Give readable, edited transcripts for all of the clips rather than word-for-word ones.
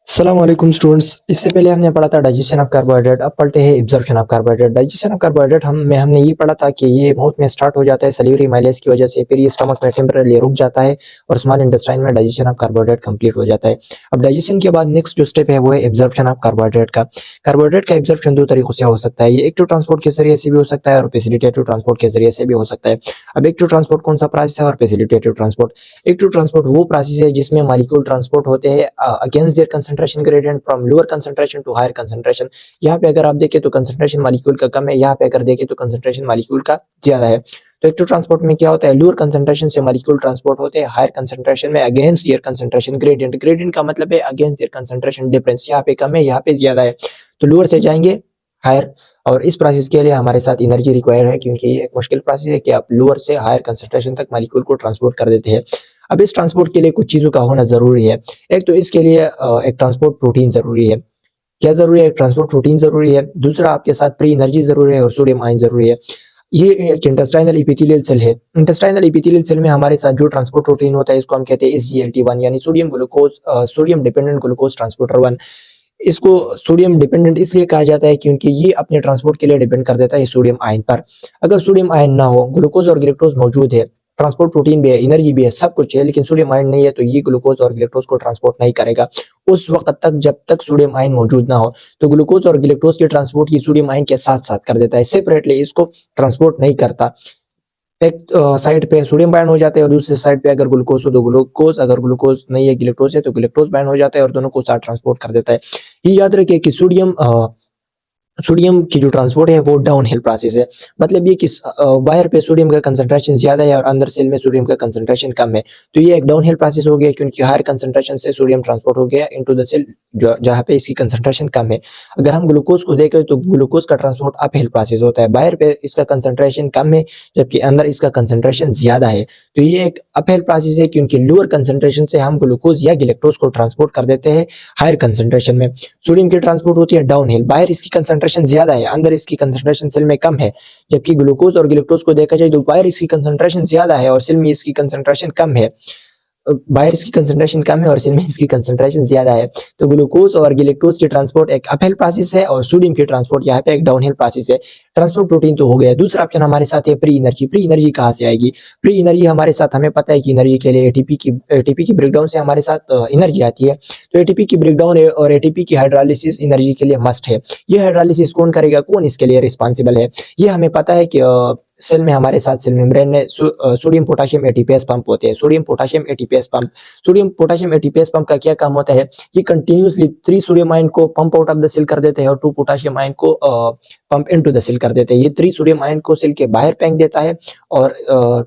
अस्सलाम वालेकुम स्टूडेंट्स। इससे पहले हमने पढ़ा था डाइजेशन ऑफ कार्बोहाइड्रेट। अब पढ़ते हैं absorption of carbohydrate. Digestion of carbohydrate हमने ये पढ़ा था कि ये माउथ में स्टार्ट हो जाता है सैलिवरी माइलेज की वजह से, फिर ये स्टमक में टेम्परेरी रुक जाता है और स्मॉल इंटेस्टाइन में डाइजेशन ऑफ कार्बोहाइड्रेट कंप्लीट हो जाता है। अब डाइजेशन के बाद नेक्स्ट जो स्टेप है वो है एब्जॉर्प्शन ऑफ कार्बोहाइड्रेट का। कार्बोहाइड्रेट का एब्जॉर्प्शन दो तरीकों से हो सकता है, ये एक्टिव ट्रांसपोर्ट के जरिए से भी हो सकता है और फैसिलिटेटिव ट्रांसपोर्ट के जरिए से भी हो सकता है। अब एक्टिव ट्रांसपोर्ट कौन सा प्रोसेस है और फैसिलिटेटिव ट्रांसपोर्ट? एक्टिव ट्रांसपोर्ट वो प्रोसेस है जिसमें मॉलिक्यूल ट्रांसपोर्ट होते हैं against their concentration gradient from lower concentration to higher concentration. यहाँ पे अगर आप देखें तो कंसंट्रेशन मॉलिक्यूल का कम है, यहाँ पे अगर देखें तो कंसंट्रेशन मॉलिक्यूल का ज्यादा है। तो एक्टिव ट्रांसपोर्ट में क्या होता है, लोअर कंसंट्रेशन से मॉलिक्यूल ट्रांसपोर्ट होते हैं हायर कंसंट्रेशन में against their concentration gradient. Gradient का मतलब है अगेंस्ट देयर कंसंट्रेशन डिफरेंस, यहाँ पे कम है यहाँ पे ज्यादा है, तो लोअर से जाएंगे हायर। और इस प्रोसेस के लिए हमारे साथ एनर्जी रिक्वायर है, क्योंकि ये एक मुश्किल प्रोसेस है कि आप लोअर से हायर कंसंट्रेशन तक मॉलिक्यूल को ट्रांसपोर्ट कर देते हैं। अब इस ट्रांसपोर्ट के लिए कुछ चीजों का होना जरूरी है। एक तो इसके लिए एक ट्रांसपोर्ट प्रोटीन जरूरी है। क्या जरूरी है? एक ट्रांसपोर्ट प्रोटीन जरूरी है। दूसरा आपके साथ प्री एनर्जी जरूरी है और सोडियम आयन जरूरी है। ये एक इंटेस्टाइनल एपिथेलियल सेल है। इंटेस्टाइनल एपिथेलियल सेल में हमारे साथ जो ट्रांसपोर्ट प्रोटीन होता है इसको हम कहते हैं SGLT1 यानी sodium glucose sodium dependent glucose transporter 1। इसको सोडियम डिपेंडेंट इसलिए कहा जाता है क्योंकि ये अपने ट्रांसपोर्ट के लिए डिपेंड कर देता है सोडियम आयन पर। अगर सोडियम आयन ना हो, ग्लूकोज और ग्लूकोज मौजूद है, ट्रांसपोर्ट प्रोटीन भी है, एनर्जी भी है, सब कुछ है, लेकिन सोडियम आयन नहीं है, तो ये ग्लूकोज और ग्लूकोज को ट्रांसपोर्ट नहीं करेगा उस वक्त तक जब तक सोडियम आयन मौजूद ना हो। तो ग्लूकोज और ग्लूकोज के ट्रांसपोर्ट ये सोडियम आयन के साथ साथ कर देता है, सेपरेटली इसको ट्रांसपोर्ट नहीं करता। एक साइड पे सोडियम बाइंड हो जाते हैं और दूसरे साइड पे अगर ग्लूकोज हो तो ग्लूकोज, अगर ग्लूकोज नहीं है ग्लूकोज है तो ग्लूकोज बाइंड हो जाता है और दोनों को साथ ट्रांसपोर्ट कर देता है। ये याद रखिए कि सोडियम की जो ट्रांसपोर्ट है वो डाउन हिल प्रोसेस है। मतलब ये कि बाहर पे सोडियम का कंसंट्रेशन ज्यादा है और अंदर सेल में सोडियम का कंसंट्रेशन कम है, तो ये एक डाउन हिल प्रोसेस हो गया, क्योंकि हायर कंसंट्रेशन से सोडियम ट्रांसपोर्ट हो गया इनटू द सेल जहाँ पे इसकी कंसंट्रेशन कम है। अगर हम ग्लूकोज को देखें तो ग्लूकोज का ट्रांसपोर्ट अप हिल प्रोसेस होता है, बाहर पे इसका कंसंट्रेशन कम है जबकि अंदर इसका कंसंट्रेशन ज्यादा है। तो ये एक अप हिल प्रोसेस है, क्योंकि लोअर कंसंट्रेशन से हम ग्लूकोज या ग्लूकोज को ट्रांसपोर्ट कर देते हैं हायर कंसंट्रेशन में। सोडियम की ट्रांसपोर्ट होती है डाउन हिल, बाहर इसकी कंसंट्रेशन ज्यादा है, अंदर इसकी कंसंट्रेशन सेल में कम है। जबकि ग्लूकोज और ग्लूकोज को देखा जाए तो बाहर इसकी कंसंट्रेशन ज्यादा है और सेल में इसकी कंसंट्रेशन कम है। बाहर इसकी कंसंट्रेशन कम है और सेल में इसकी कंसंट्रेशन ज्यादा है। तो ग्लूकोज और ग्लूकोज की ट्रांसपोर्ट एक अपहिल प्रोसेस है और सोडियम की ट्रांसपोर्ट यहाँ पे एक डाउनहिल प्रोसेस है। ट्रांसपोर्ट प्रोटीन तो हो गया। दूसरा ऑप्शन हमारे साथ है प्री एनर्जी। प्री एनर्जी कहाँ से आएगी? प्री एनर्जी हमारे साथ हमें पता है कि एनर्जी के लिए एटीपी की ब्रेकडाउन से हमारे साथ एनर्जी आती है। तो एटीपी की ब्रेकडाउन है और एटीपी की हाइड्रोलिसिस एनर्जी के लिए मस्ट है। ये हाइड्रोलिसिस कौन करेगा, कौन इसके लिए रिस्पॉन्सिबल है? ये हमें पता है कि सेल में हमारे साथ सेल मेम्ब्रेन में सोडियम पोटेशियम एटीपीएस पंप होते हैं। Sodium potassium ATPase pump, sodium potassium ATPase pump का क्या काम होता है? ये कंटिन्यूसली 3 सोडियम आयन को pump out of the cell कर देते हैं और 2 पोटेशियम आयन को पंप इनटू द सेल कर देते हैं। ये 3 सोडियम आयन को सेल के बाहर फेंक देता है और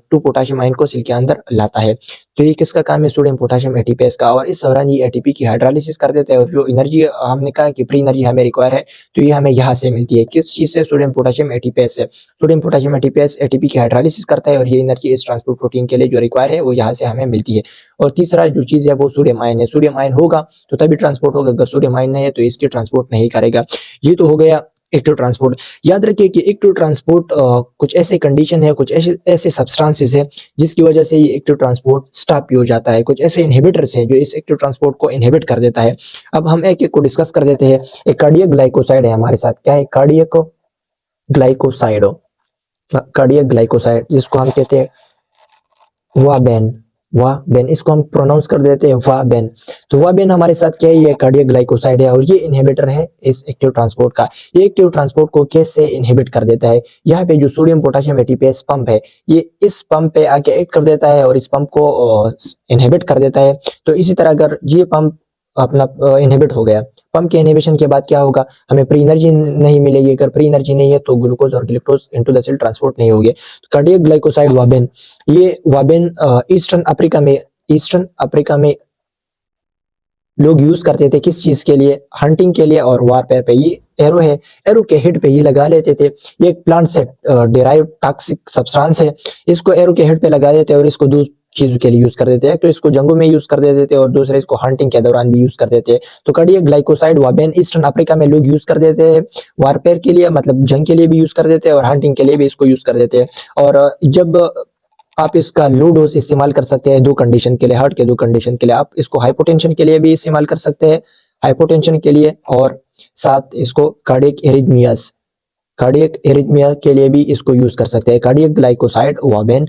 2 पोटेशियम आयन को सेल के अंदर लाता है। तो ये किसका काम है? सोडियम पोटेशियम एटीपीएस का। और इस दौरान ये एटीपी की हाइड्रोलिसिस कर देते हैं और जो एनर्जी हमने कहा कि प्री एनर्जी हमें रिक्वायर है, तो ये हमें यहाँ से मिलती है। किस चीज से? सोडियम पोटेशियम एटीपीएस से। सोडियम पोटेशियम एटीपीएस एटीपी की हाइड्रोलिसिस करता है और ये एनर्जी इस ट्रांसपोर्ट प्रोटीन के लिए जो रिक्वायर है वो यहाँ से हमें मिलती है। और तीसरा जो चीज है वो सोडियम आयन है। सोडियम आयन होगा तो तभी ट्रांसपोर्ट होगा, अगर सोडियम आयन नहीं है तो इसकी ट्रांसपोर्ट नहीं करेगा। ये तो हो गया एक्टिव ट्रांसपोर्ट। याद रखिए कि एक्टिव ट्रांसपोर्ट कुछ ऐसे कंडीशन है, कुछ ऐसे ऐसे सब्सटेंसेस है जिसकी वजह से ये एक्टिव ट्रांसपोर्ट स्टॉप भी हो जाता है। कुछ ऐसे इनहिबिटर्स हैं जो इस एक्टिव ट्रांसपोर्ट को इनहिबिट कर देता है। अब हम एक एक को डिस्कस कर देते हैं। एक कार्डियक ग्लाइकोसाइड है हमारे साथ। क्या है? कार्डियक ग्लाइकोसाइड हो, कार्डियक ग्लाइकोसाइड जिसको हम कहते हैं वाबेन। वाबेन इसको हम प्रोनाउंस कर देते हैं वाबेन। तो वाबेन हमारे साथ क्या है? ये कार्डियक ग्लाइकोसाइड है और ये इनहिबिटर है इस एक्टिव ट्रांसपोर्ट का। ये एक्टिव ट्रांसपोर्ट को कैसे इनहिबिट कर देता है? यहाँ पे जो सोडियम पोटेशियम एटीपीएस पंप है ये इस पंप पे आके एक्ट कर देता है और इस पंप को इनहिबिट कर देता है। तो इसी तरह अगर ये पंप अपना इनहिबिट हो गया, पंप के इनहिबिशन के बाद क्या होगा? हमें प्री एनर्जी नहीं मिलेगी। अगर प्री एनर्जी नहीं है तो ग्लूकोज और glucose into the cell transport नहीं होंगे। तो कार्डियक ग्लाइकोसाइड वाबेन, ये वाबेन ईस्टर्न अफ्रीका में लोग यूज करते थे। किस चीज के लिए? हंटिंग के लिए और वारपेयर पे। ये एरो है, एरो के हेड पे ये लगा लेते थे। ये एक प्लांट से डिराइव टॉक्सिक सब्सटेंस है, इसको एरो के हेड पे लगा देते और इसको दूसरी चीजों के लिए यूज कर देते हैं। तो इसको जंगों में यूज कर देते थे और दूसरे इसको हंटिंग के दौरान भी यूज कर देते हैं। तो कार्डियक ग्लाइकोसाइड वाबेन ईस्टर्न अफ्रीका में लोग यूज कर देते हैं, वारपेयर के लिए मतलब जंग के लिए भी यूज कर देते हैं और हंटिंग के लिए भी इसको यूज कर देते हैं। और जब आप इसका लो डोज इस्तेमाल कर सकते हैं 2 कंडीशन के लिए, हार्ट के 2 कंडीशन के लिए। आप इसको हाइपोटेंशन के लिए भी इस्तेमाल कर सकते हैं हाइपोटेंशन के लिए, और साथ इसको कार्डियक एरिथमिया के लिए भी इसको यूज कर सकते हैं। कार्डियक ग्लाइकोसाइड वाबेन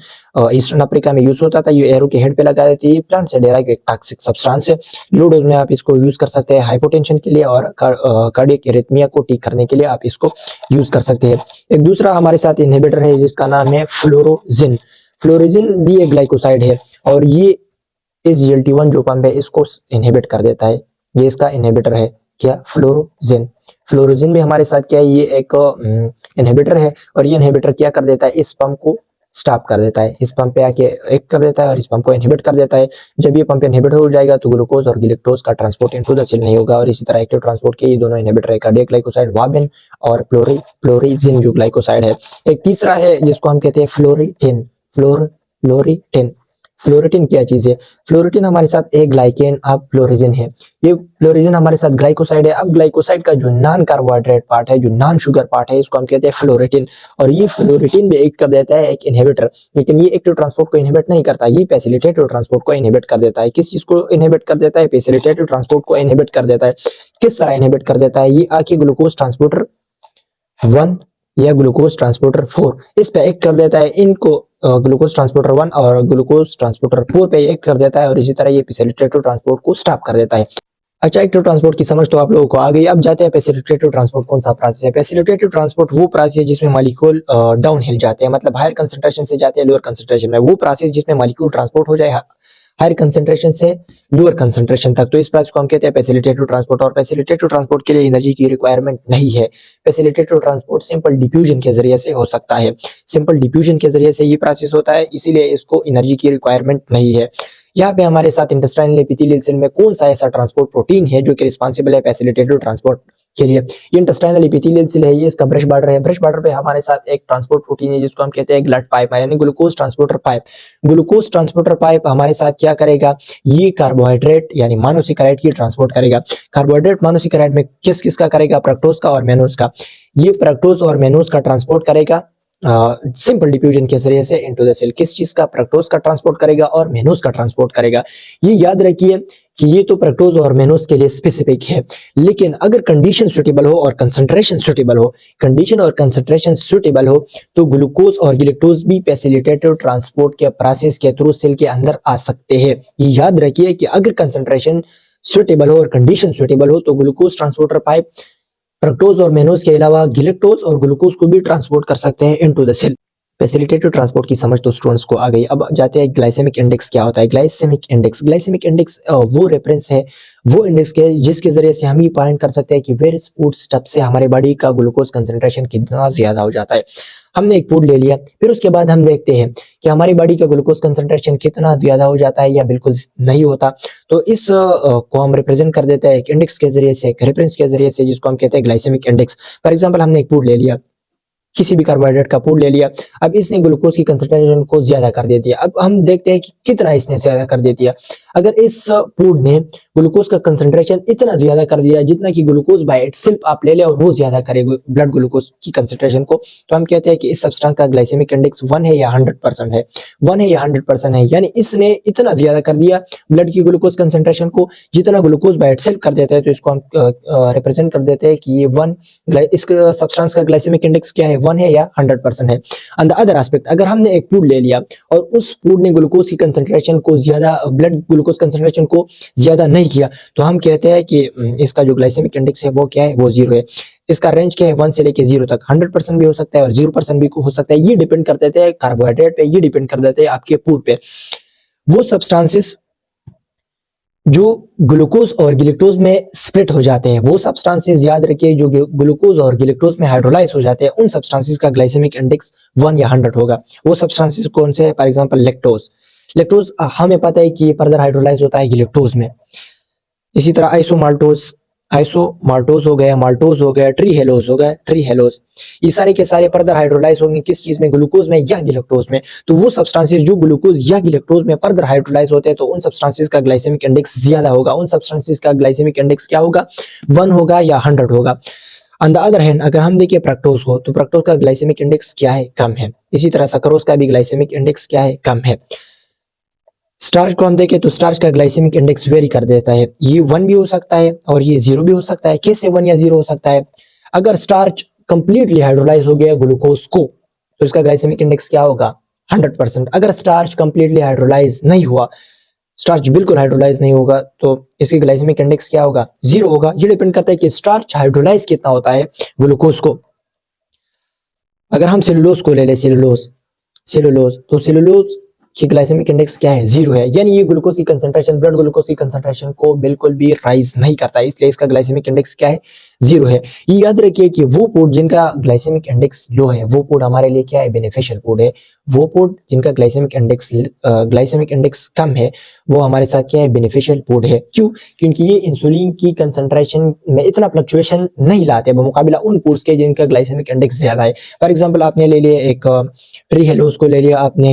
ईस्टर्न अफ्रीका में यूज होता था, ये एरो के हेड पे लगा देती है, प्लांट से डेराइव एक टॉक्सिक सब्सटेंस है। लो डोज में आप इसको यूज कर सकते हैं हाइपोटेंशन के लिए, और कार्डियक एरिथमिया को ठीक करने के लिए आप इसको यूज कर सकते हैं। एक दूसरा हमारे साथ इनहिबिटर है जिसका नाम है फ्लोरोजिन। फ्लोरोजिन भी एक ग्लाइकोसाइड है, और ये इस GLT1 जो पंप है इसको इनहिबिट कर देता है। ये इसका इनहिबिटर है, क्या, फ्लोरोजिन। फ्लोरोजिन भी हमारे साथ क्या है, ये एक इनहिबिटर है, और ये इनहिबिटर क्या कर देता है, इस पंप को स्टॉप कर देता है, इस पंप पे आके एक्ट कर देता है और इस पंप को इनहिबिट कर देता है। जब ये पंप इनहिबिट हो जाएगा तो ग्लूकोज और गिलैक्टोज का ट्रांसपोर्ट इनटू द सेल नहीं होगा, और इसी तरह एक्टिव ट्रांसपोर्ट के ये दोनों इनहिबिटर है, कार्डियक ग्लाइकोसाइड वाबिन और फ्लोरिजिन जो ग्लाइकोसाइड है। एक तीसरा है जिसको हम कहते हैं फ्लोरिटिन। फ्लोरिटिन फ्लोरिटिन क्या चीज है? फ्लोरिटिन हमारे साथ एक ग्लाइकेन अब फ्लोरिजिन है। ये फ्लोरिजिन हमारे साथ ग्लाइकोसाइड है। अब ग्लाइकोसाइड का जो नॉन कार्बोहाइड्रेट पार्ट है, जो नॉन शुगर पार्ट है, इसको हम कहते हैं फ्लोरिटिन, और ये फ्लोरिटिन भी एक्ट कर देता है एक इनहिबिटर, लेकिन ये एक्टिव ट्रांसपोर्ट को इनहिबिट नहीं करता, ये फैसिलिटेटिव ट्रांसपोर्ट को इनहिबिट कर देता है। किस चीज को इनहिबिट कर देता है? फैसिलिटेटिव ट्रांसपोर्ट को इनहिबिट कर देता है। किस तरह इनहिबिट कर देता है? ये आके ग्लूकोज ट्रांसपोर्टर 1 या ग्लूकोज ट्रांसपोर्टर 4 इस पे एक्ट कर देता है। इनको ग्लूकोज ट्रांसपोर्टर 1 और ग्लूकोज ट्रांसपोर्टर 4 पे एक्ट कर देता है, और इसी तरह ये फैसिलिटेटिव ट्रांसपोर्ट को स्टॉप कर देता है। अच्छा, एक्टिव ट्रांसपोर्ट की समझ तो आप लोगों को आ गई। अब जाते हैं फैसिलिटेटिव ट्रांसपोर्ट कौन सा प्रोसेस है। फैसिलिटेटिव ट्रांसपोर्ट वो प्रोसेस है जिसमें मॉलिक्यूल डाउन हिल जाते हैं, मतलब हायर कंसंट्रेशन से जाते हैं लोअर कंसंट्रेशन में। वो प्रोसेस जिसमें मॉलिक्यूल ट्रांसपोर्ट हो जाए हायर कंसंट्रेशन से लोअर कंसंट्रेशन तक, तो इस प्रोसेस को हम कहते हैं फैसिलिटेटिव ट्रांसपोर्ट। और फैसिलिटेटिव ट्रांसपोर्ट के लिए एनर्जी की रिक्वायरमेंट नहीं है। फैसिलिटेटिव ट्रांसपोर्ट सिंपल डिफ्यूजन के जरिए से हो सकता है। सिंपल डिफ्यूजन के जरिए से ये प्रोसेस होता है, इसीलिए इसको एनर्जी की रिक्वायरमेंट नहीं है। यहाँ पे हमारे साथ इंटेस्टाइनल एपिथेलियल सेल में कौन सा ऐसा ट्रांसपोर्ट प्रोटीन है जो कि रिस्पॉन्सिबल है फैसिलिटेटिव ट्रांसपोर्ट के लिए? ये इंटेस्टाइनल एपिथेलियल सेल है, ये इसका ब्रश बॉर्डर है। ब्रश बॉर्डर पे हमारे साथ एक ट्रांसपोर्ट प्रोटीन है जिसको हम कहते हैं ग्लट पाइप, यानी glucose transporter pipe. Glucose transporter pipe हमारे साथ क्या करेगा? ये कार्बोहाइड्रेट यानी मोनोसेकेराइड की ट्रांसपोर्ट करेगा। कार्बोहाइड्रेट मोनोसेकेराइड में किस किस का करेगा? फ्रक्टोज का और मैनोज का। ये फ्रक्टोज और मैनोज का ट्रांसपोर्ट करेगा सिंपल डिफ्यूजन के जरिए से इनटू द सेल। किस चीज का? फ्रक्टोज का ट्रांसपोर्ट करेगा और मैनोज का ट्रांसपोर्ट करेगा। ये याद रखिए कि ये तो फ्रक्टोज और मैनोज के लिए स्पेसिफिक है, लेकिन अगर कंडीशन सुटेबल हो और कंसंट्रेशन सुटेबल हो, कंडीशन और कंसंट्रेशन सुटेबल हो, तो ग्लूकोज और गिलैक्टोज भी फैसिलिटेटिव ट्रांसपोर्ट के प्रोसेस के थ्रू सेल के अंदर आ सकते हैं। ये याद रखिए कि अगर कंसंट्रेशन सुटेबल हो और कंडीशन सुटेबल हो तो ग्लूकोज ट्रांसपोर्टर पाइप फ्रक्टोज और मैनोज के अलावा गिलैक्टोज और ग्लूकोज को भी ट्रांसपोर्ट कर सकते हैं into the cell. Facilitative transport की समझ तो स्टूडेंट्स को आ गई। अब जाते हैं ग्लाइसेमिक इंडेक्स क्या होता है। ग्लाइसेमिक इंडेक्स वो रेफरेंस है, वो इंडेक्स के जिसके जरिए से हम ये पॉइंट कर सकते हैं कि वेरियस फूड स्टेप से हमारे बॉडी का ग्लूकोज कंसंट्रेशन कितना ज्यादा हो जाता है। हमने एक फूड ले लिया, फिर उसके बाद हम देखते हैं कि हमारी बॉडी का ग्लूकोज कंसंट्रेशन कितना ज्यादा हो जाता है या बिल्कुल नहीं होता। तो इस को हम रिप्रेजेंट कर देते हैं एक इंडेक्स के जरिए से, एक रेफरेंस के जरिए से, जिसको हम कहते हैं ग्लाइसेमिक इंडेक्स। फॉर एग्जांपल, हमने एक फूड ले लिया, किसी भी कार्बोहाइड्रेट का फूड ले लिया, अब इसने ग्लूकोज की कंसंट्रेशन को ज्यादा कर दे दिया। अब हम देखते हैं कि कितना इसने ज्यादा कर दे दिया। अगर इस फूड ने ग्लूकोज का कंसंट्रेशन इतना ज्यादा कर दिया जितना कि ग्लूकोज बाय इटसेल्फ आप ले ले और वो ज्यादा करे ब्लड ग्लूकोज की कंसंट्रेशन को, तो हम कहते हैं कि इस सब्सटेंस का ग्लाइसेमिक इंडेक्स 1 है या 100% है। 1 है या 100% है, यानी इसने इतना ज्यादा कर दिया ब्लड की ग्लूकोज कंसंट्रेशन को जितना ग्लूकोज बाय इटसेल्फ कर देता है। तो इसको हम रिप्रेजेंट कर देते हैं कि ये 1, इस सब्सटेंस का ग्लाइसेमिक इंडेक्स क्या है? 1 है या 100% है। ऑन द अदर एस्पेक्ट, अगर हमने एक फूड ले लिया और उस फूड ने ग्लूकोज की कंसंट्रेशन को ज्यादा, ब्लड ग्लूकोज कंसंट्रेशन को ज्यादा नहीं किया, तो हम कहते हैं कि इसका जो ग्लाइसेमिक इंडेक्स है वो क्या है? वो 0 है। इसका रेंज क्या है? 1 से लेके 0 तक। 100% भी हो सकता है और 0% भी हो सकता है। ये डिपेंड कर देते हैं कार्बोहाइड्रेट पे, ये डिपेंड कर देते हैं आपके फूड पे। वो सब्सटेंसेस जो ग्लूकोज और गिलैक्टोज में स्प्लिट हो जाते हैं, वो सब्सटेंसेस याद रखिए जो ग्लूकोज और गिलैक्टोज में हाइड्रोलाइज हो जाते हैं, उन सब्सटेंसेस का ग्लाइसेमिक इंडेक्स 1 या 100 होगा। वो सब्सटेंसेस कौन से हैं? For example lactose. लैक्टोज हमें पता है कि ये फर्दर हाइड्रोलाइज होता है गिलैक्टोज में। इसी तरह आइसोमाल्टोज हो गया, माल्टोज हो गया, ट्रीहेलोज हो गया, ट्रीहेलोज, ये सारे के सारे फर्दर हाइड्रोलाइज होंगे किस चीज में? ग्लूकोज में या गिलैक्टोज में। तो वो सब्सटेंसेस जो ग्लूकोज या गिलैक्टोज में फर्दर हाइड्रोलाइज होते हैं, तो उन सब्सटेंसेस का ग्लाइसेमिक इंडेक्स ज्यादा होगा। उन सब्सटेंसेस का ग्लाइसेमिक इंडेक्स क्या होगा? 1 होगा या 100 होगा। ऑन द अदर हैंड, अगर हम देखिए फ्रक्टोज हो, तो फ्रक्टोज का ग्लाइसेमिक इंडेक्स क्या है? कम है। इसी तरह सक्रोज का भी ग्लाइसेमिक इंडेक्स क्या है? कम है। स्टार्च को हम देखें तो स्टार्च का ग्लाइसेमिक इंडेक्स वेरी कर देता है, ये 1 भी हो सकता है और ये 0 भी हो सकता है। कैसे 1 या 0 हो सकता है? अगर स्टार्च कंप्लीटली हाइड्रोलाइज हो गया ग्लूकोज को तो इसका ग्लाइसेमिक इंडेक्स क्या होगा? 100%। अगर स्टार्च कंप्लीटली हाइड्रोलाइज नहीं हुआ, स्टार्च बिल्कुल हाइड्रोलाइज नहीं होगा तो इसकी ग्लाइसेमिक इंडेक्स क्या होगा? 0 होगा। ये डिपेंड करता है कि स्टार्च हाइड्रोलाइज कितना होता है ग्लूकोज को। अगर हम सेलुलोज को ले लें, सेलुलोज तो सेलुलोज की ग्लाइसेमिक इंडेक्स क्या है? 0 है, यानी ये ग्लूकोज की कंसंट्रेशन, ब्लड ग्लूकोज की कंसंट्रेशन को बिल्कुल भी राइज नहीं करता है, इसलिए इसका ग्लाइसेमिक इंडेक्स क्या है? 0 है। ये याद रखिए कि वो फूड जिनका ग्लाइसेमिक इंडेक्स लो है वो फूड हमारे लिए क्या है? बेनिफिशियल फूड है। वो फूड जिनका ग्लाइसेमिक इंडेक्स कम है वो हमारे साथ क्या है? बेनिफिशियल फूड है। क्यों? क्योंकि ये इंसुलिन की कंसंट्रेशन में इतना फ्लक्चुएशन नहीं लाते बमुकाबिला उन फूड्स के जिनका ग्लाइसेमिक इंडेक्स ज्यादा है। फॉर एग्जाम्पल आपने ले लिया एक ट्रीहेलोज को ले लिया, आपने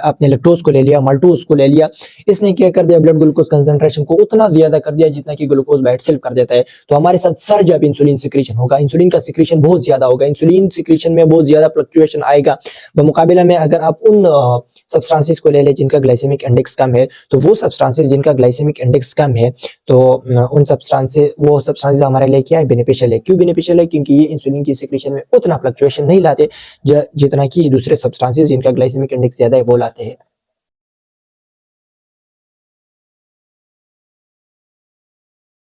आपने लेक्टोज को ले लिया, माल्टोज को ले लिया। इसने क्या कर दिया? ब्लड ग्लूकोज कंसंट्रेशन को उतना ज्यादा कर दिया जितना कि ग्लूकोज बाय इटसेल्फ कर देता है। तो हमारे साथ सर्ज ऑफ इंसुलिन सिक्रीशन होगा, इंसुलिन का सिक्रीशन बहुत ज्यादा होगा, इंसुलिन सिक्रीशन में बहुत ज्यादा फ्लक्चुएशन आएगा। बमुकाबिला में अगर आप उन सब्सटेंसेस को ले लें जिनका ग्लाइसेमिक इंडेक्स कम है, तो वो सब्सटेंसेस जिनका ग्लाइसेमिक इंडेक्स कम है तो उन सब्सटेंसेस हमारे लिए क्या है? बेनिफिशियल है। क्यों बेनिफिशियल है? क्योंकि ये इंसुलिन की सिक्रीशन में उतना फ्लक्चुएशन नहीं लाते जितना कि दूसरे सब्सटेंसेस जिनका ग्लाइसेमिक इंडेक्स ज्यादा है वो लाते हैं।